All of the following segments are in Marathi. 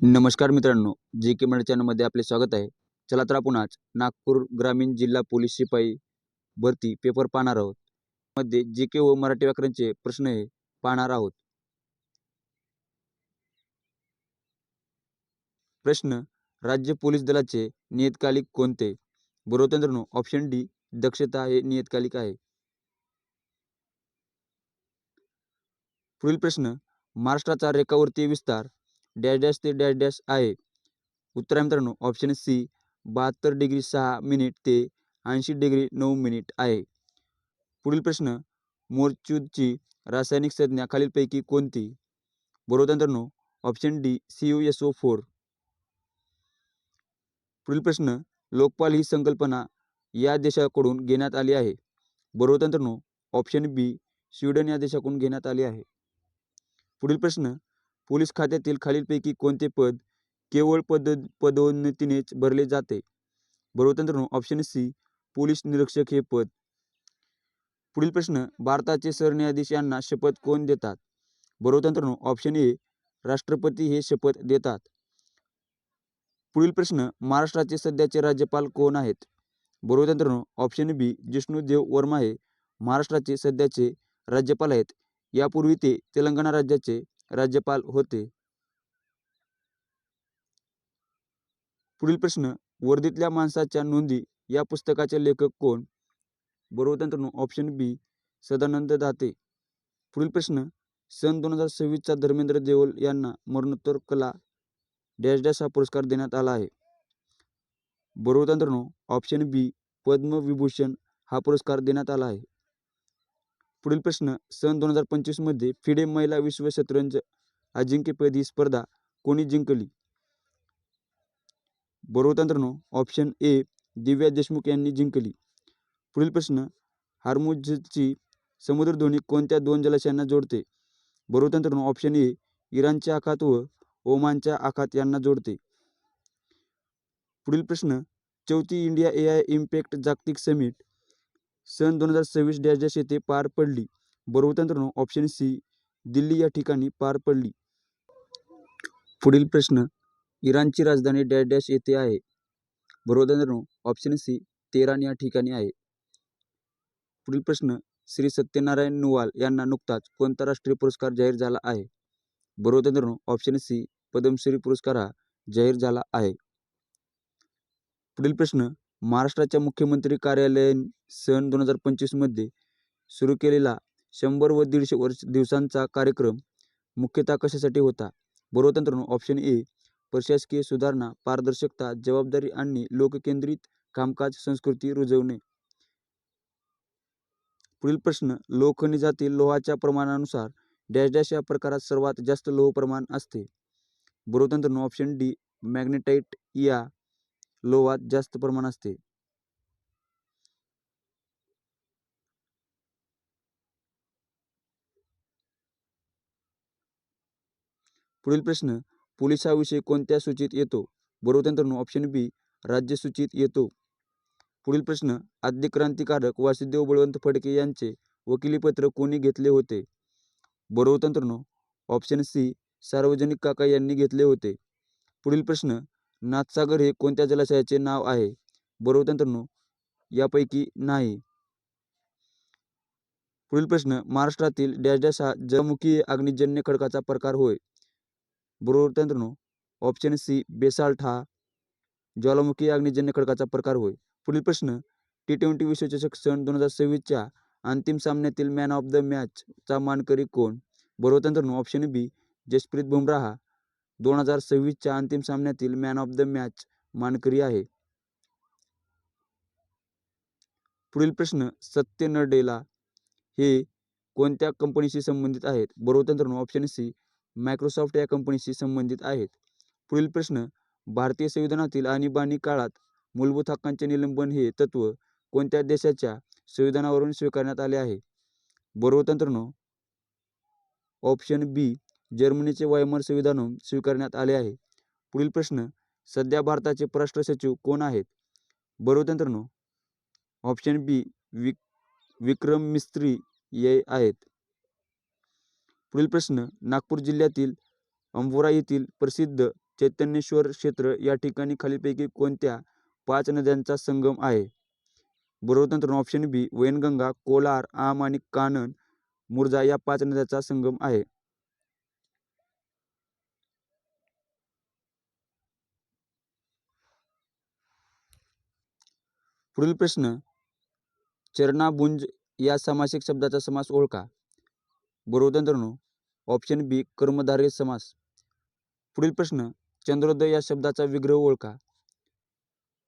नमस्कार मित्रांनो, जे के मराठी चॅनलमध्ये आपले स्वागत आहे. चला तर आपण आज नागपूर ग्रामीण जिल्हा पोलीस शिपाई भरती पेपर पाहणार आहोत. मध्ये जे के व मराठी व्याकरणचे प्रश्न हे पाहणार आहोत. प्रश्न: राज्य पोलीस दलाचे नियतकालिक कोणते? बरोबर मित्रांनो, ऑप्शन डी दक्षता हे नियतकालिक आहे. पुढील प्रश्न: महाराष्ट्राचा रेखावृत्तीय विस्तार डॅश डॅश ते डॅश डॅश आहे. उत्तर आहे मित्रांनो ऑप्शन सी 72°6' ते 80°9' आहे. पुढील प्रश्न: मोरचूदची रासायनिक संज्ञा खालीलपैकी कोणती? बरोबर मित्रांनो ऑप्शन डी CuSO4. पुढील प्रश्न: लोकपाल ही संकल्पना या देशाकडून घेण्यात आली आहे. बरोबर मित्रांनो ऑप्शन बी स्वीडन या देशाकडून घेण्यात आली आहे. पुढील प्रश्न: पोलीस खात्यातील खालीलपैकी कोणते पद केवळ पदोन्नतीनेच भरले जाते? बरोबर मित्रांनो ऑप्शन सी पोलीस निरीक्षक हे पद. पुढील प्रश्न: भारताचे सरन्यायाधीश यांना शपथ कोण देतात? बरोबर मित्रांनो ऑप्शन ए राष्ट्रपती हे शपथ देतात. पुढील प्रश्न: महाराष्ट्राचे सध्याचे राज्यपाल कोण आहेत? बरोबर मित्रांनो ऑप्शन बी जिष्णुदेव वर्मा हे महाराष्ट्राचे सध्याचे राज्यपाल आहेत. यापूर्वी ते तेलंगणा राज्याचे राज्यपाल होते. पुढील प्रश्न: वर्दीतल्या माणसाच्या नोंदी या पुस्तकाचे लेखक कोण? बरोबर मित्रांनो ऑप्शन बी सदानंद दाते. पुढील प्रश्न: सन 2026चा धर्मेंद्र देवल यांना मरणोत्तर कला डॅश डॅश हा पुरस्कार देण्यात आला आहे. बरोबर मित्रांनो ऑप्शन बी पद्मविभूषण हा पुरस्कार देण्यात आला आहे. पुढील प्रश्न: सन 2025 मध्ये फिडे महिला विश्व शतरंज अजिंक्यपद ही स्पर्धा कोणी जिंकली? बरोबर मित्रांनो ऑप्शन ए दिव्या देशमुख यांनी जिंकली. पुढील प्रश्न: हार्मुझची समुद्रधुनी कोणत्या दोन जलाशयांना जोडते? बरोबर मित्रांनो ऑप्शन ए इराणच्या आखात व ओमानच्या आखात यांना जोडते. पुढील प्रश्न: चौथी इंडिया AI इम्पॅक्ट जागतिक समिट सन 2026 डॅश डॅश येथे पार पडली. बरोबर मित्रांनो ऑप्शन सी दिल्ली या ठिकाणी पार पडली. पुढील प्रश्न: इराणची राजधानी डॅश डॅश येथे आहे. बरोबर मित्रांनो ऑप्शन सी तेहरान या ठिकाणी आहे. पुढील प्रश्न: श्री सत्यनारायण नुवाल यांना नुकताच कोणता राष्ट्रीय पुरस्कार जाहीर झाला आहे? बरोबर मित्रांनो ऑप्शन सी पद्मश्री पुरस्कार हा जाहीर झाला आहे. पुढील प्रश्न: महाराष्ट्राच्या मुख्यमंत्री कार्यालयाने सन 2025 मध्ये सुरू केलेला 100 व 150 दिवसांचा कार्यक्रम मुख्यतः कशासाठी होता? बरोबर मित्रांनो ऑप्शन ए प्रशासकीय सुधारणा, पारदर्शकता, जबाबदारी आणि लोककेंद्रित कामकाज संस्कृती रुजवणे. पुढील प्रश्न: लोहखनिजातील लोहाच्या प्रमाणानुसार डॅश डॅश या प्रकारात सर्वात जास्त लोह प्रमाण असते. बरोबर मित्रांनो ऑप्शन डी मॅग्नेटाइट या लोहात जास्त प्रमाण असते. पुढील प्रश्न: पोलीस हा विषय कोणत्या सूचीत येतो? बरोबर मित्रांनो ऑप्शन बी राज्य सूचीत येतो. पुढील प्रश्न: आद्य क्रांतिकारक वासुदेव बळवंत फडके यांचे वकिलीपत्र कोणी घेतले होते? बरोबर मित्रांनो ऑप्शन सी सार्वजनिक काका यांनी घेतले होते. पुढील प्रश्न: नाथसागर हे कोणत्या जलाशयाचे नाव आहे? बरोबर मित्रांनो यापैकी नाही. पुढील प्रश्न: महाराष्ट्रातील डॅश डॅश हा ज्वालामुखी अग्निजन्य खडकाचा प्रकार होय. बरोबर मित्रांनो ऑप्शन सी बेसाल्ट हा ज्वालामुखी अग्निजन्य खडकाचा प्रकार होय. पुढील प्रश्न: T20 विश्वचषक सन 2026च्या अंतिम सामन्यातील मॅन ऑफ द मॅचचा मानकरी कोण? बरोबर मित्रांनो ऑप्शन बी जसप्रीत बुमराह हा 2026च्या अंतिम सामन्यातील मॅन ऑफ द मॅच मानकरी आहे. पुढील प्रश्न: सत्य नडेला हे कोणत्या कंपनीशी संबंधित आहेत? बरोबर मित्रांनो ऑप्शन सी मायक्रोसॉफ्ट या कंपनीशी संबंधित आहेत. पुढील प्रश्न: भारतीय संविधानातील आणीबाणी काळात मूलभूत हक्कांचे निलंबन हे तत्व कोणत्या देशाच्या संविधानावरून स्वीकारण्यात आले आहे? बरोबर मित्रांनो ऑप्शन बी जर्मनीचे वायमर संविधानावरून स्वीकारण्यात आले आहे. पुढील प्रश्न: सध्या भारताचे परराष्ट्र सचिव कोण आहेत? बरोबर मित्रांनो ऑप्शन बी विक्रम मिस्त्री हे आहेत. पुढील प्रश्न: नागपूर जिल्ह्यातील अंबोरा येथील प्रसिद्ध चैतन्येश्वर क्षेत्र या ठिकाणी खालीलपैकी कोणत्या 5 नद्यांचा संगम आहे? बरोबर उत्तर ऑप्शन बी वैनगंगा, कोलार, आम आणि कानन मुर्जा या 5 नद्यांचा संगम आहे. पुढील प्रश्न, चरणाभुंज या समासिक शब्दाचा समास ओळखा. बरोबर मित्रांनो ऑप्शन बी कर्मधारय समास. पुढील प्रश्न, चंद्रोदय या शब्दाचा विग्रह ओळखा.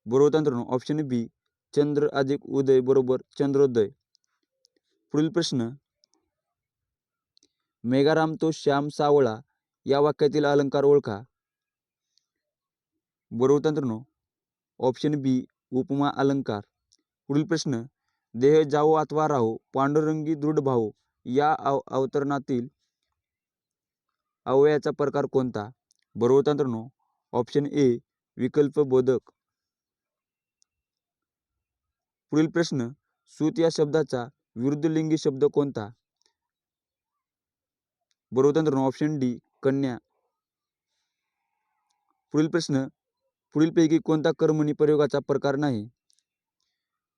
बरोबर मित्रांनो ऑप्शन बी चंद्र अधिक उदय बरोबर चंद्रोदय. पुढील प्रश्न, मेघाराम तो श्याम सावळा या वाक्यातील अलंकार ओळखा. बरोबर मित्रांनो ऑप्शन बी उपमा अलंकार. पुढील प्रश्न, देह जाओ अथवा राहो पांडुरंगी दृढ भाव या अवतरणातील अवयवाचा प्रकार कोणता? बरोबर मित्रांनो ऑप्शन ए विकल्प बोधक. पुढील प्रश्न, सूत या शब्दाचा विरुद्धलिंगी शब्द कोणता? बरोबर मित्रांनो ऑप्शन डी कन्या. पुढील प्रश्न, पुढीलपैकी कोणता कर्मणी प्रयोगाचा प्रकार नाही?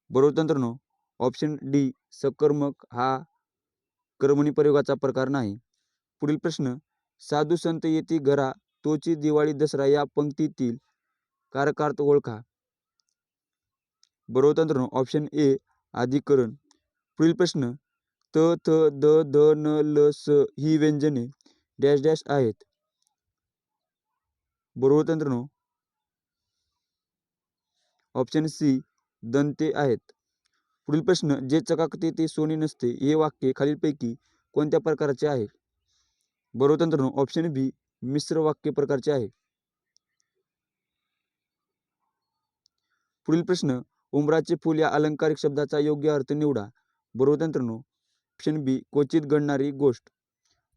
बरोबर मित्रांनो ऑप्शन डी सकर्मक हा कर्मणी प्रयोगाचा प्रकार नाही. पुढील प्रश्न, साधू संत येती घरा तोची दिवाळी दसरा या पंक्तीतील कारकार्थ ओळखा. बरोबर मित्रांनो ऑप्शन ए अधिकरण. पुढील प्रश्न, त थ द ध न ल स ही व्यंजने डॅश डॅश आहेत. बरोबर मित्रांनो ऑप्शन सी दंते आहेत. पुढील प्रश्न, जे चकाकते ते सोने नसते हे वाक्य खालीलपैकी कोणत्या प्रकारचे आहे? बरोबर मित्रांनो ऑप्शन बी मिश्र वाक्य प्रकारचे आहे. पुढील प्रश्न, उंबराचे फूल या अलंकारिक शब्दाचा योग्य अर्थ निवडा. बरोबर मित्रांनो ऑप्शन बी क्वचित घडणारी गोष्ट.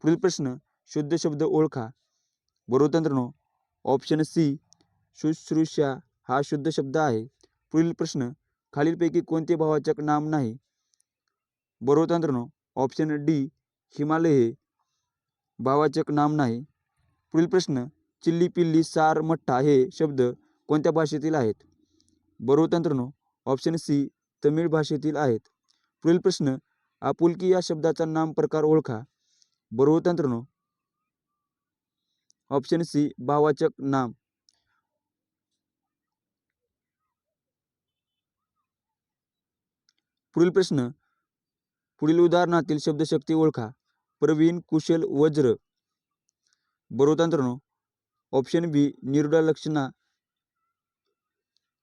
पुढील प्रश्न, शुद्ध शब्द ओळखा. बरोबर मित्रांनो ऑप्शन सी शुश्रूषा हा शुद्ध शब्द आहे. पुढील प्रश्न, खालीलपैकी कोणते भाववाचक नाम नाही? बरोबर मित्रांनो ऑप्शन डी हिमालय हे भाववाचक नाम नाही. पुढील प्रश्न, चिल्ली पिल्ली सार मठ्ठा हे शब्द कोणत्या भाषेतील आहेत? बरोबर मित्रांनो ऑप्शन सी तमिळ भाषेतील आहेत. पुढील प्रश्न, आपुलकी या शब्दाचा नाम प्रकार ओळखा. बरोबर मित्रांनो ऑप्शन सी भाववाचक नाम. पुढील प्रश्न, पुढील उदाहरणातील शब्दशक्ती ओळखा. प्रवीण, कुशल, वज्र. बरोबर मित्रांनो ऑप्शन बी निरुडा लक्षणा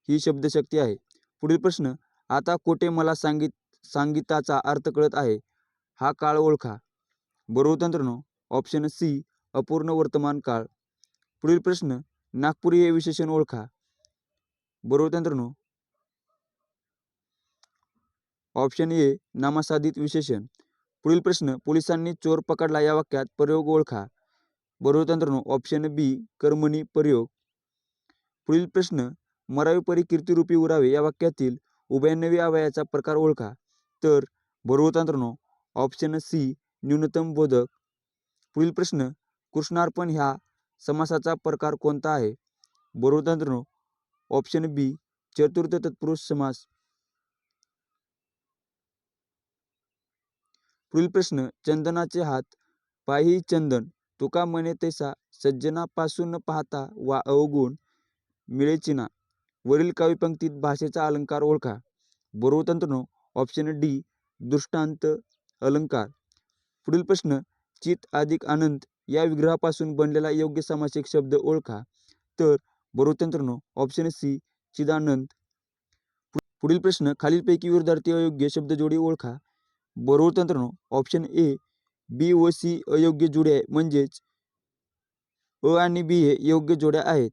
ही शब्दशक्ती आहे. पुढील प्रश्न, आता कोठे मला सांगिताचा अर्थ कळत आहे हा काळ ओळखा. बरोबर मित्रांनो ऑप्शन सी अपूर्ण वर्तमान काळ. पुढील प्रश्न, नागपुरी हे विशेषण ओळखा. बरोबर मित्रांनो ऑप्शन ए नामासाधित विशेषण. पुढील प्रश्न, पोलिसांनी चोर पकडला या वाक्यात प्रयोग ओळखा. बरोबर मित्रांनो ऑप्शन बी कर्मणी प्रयोग. पुढील प्रश्न, मरावी परी कीर्तिरूपी उरावे या वाक्यातील उभयनवी अव्ययाचा प्रकार ओळखा. तर बरोबर मित्रांनो ऑप्शन सी न्यूनतम बोधक. पुढील प्रश्न, कृष्णार्पण ह्या समासाचा प्रकार कोणता आहे? बरोबर मित्रांनो ऑप्शन बी चतुर्थ तत्पुरुष समास. पुढील प्रश्न, चंदनाचे हात पायी चंदन तुका म्हणे तैसा सज्जनापासून पाहता वा अवगुण मिळेचिना. वरील काव्यपंक्तीत भाषेचा अलंकार ओळखा. बरोबर मित्रांनो ऑप्शन डी दृष्टांत अलंकार. पुढील प्रश्न, चित अधिक आनंद या विग्रहापासून बनलेला योग्य सामासिक शब्द ओळखा. तर बरोबर मित्रांनो ऑप्शन सी चिदानंद. पुढील प्रश्न, खालीलपैकी विरुद्धार्थी अयोग्य शब्दजोडी ओळखा. बरोबर मित्रांनो ऑप्शन ए बी व सी अयोग्य जोड्या आहे म्हणजेच अ आणि बी हे योग्य जोड्या आहेत.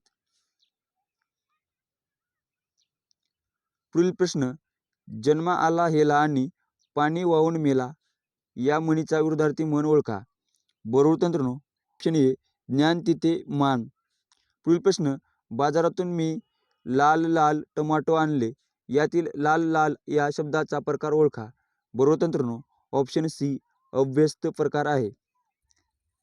पुढील प्रश्न, जन्मा आला हेला आणि पाणी वाहून मेला या म्हणीचा विरुद्धार्थी म्हण ओळखा. बरोबर मित्रांनो ऑप्शन ए ज्ञान तिथे मान. पुढील प्रश्न, बाजारातून मी लाल लाल टोमॅटो आणले यातील लाल लाल या शब्दाचा प्रकार ओळखा. बरोबर मित्रांनो ऑप्शन सी अभ्यस्त प्रकार आहे.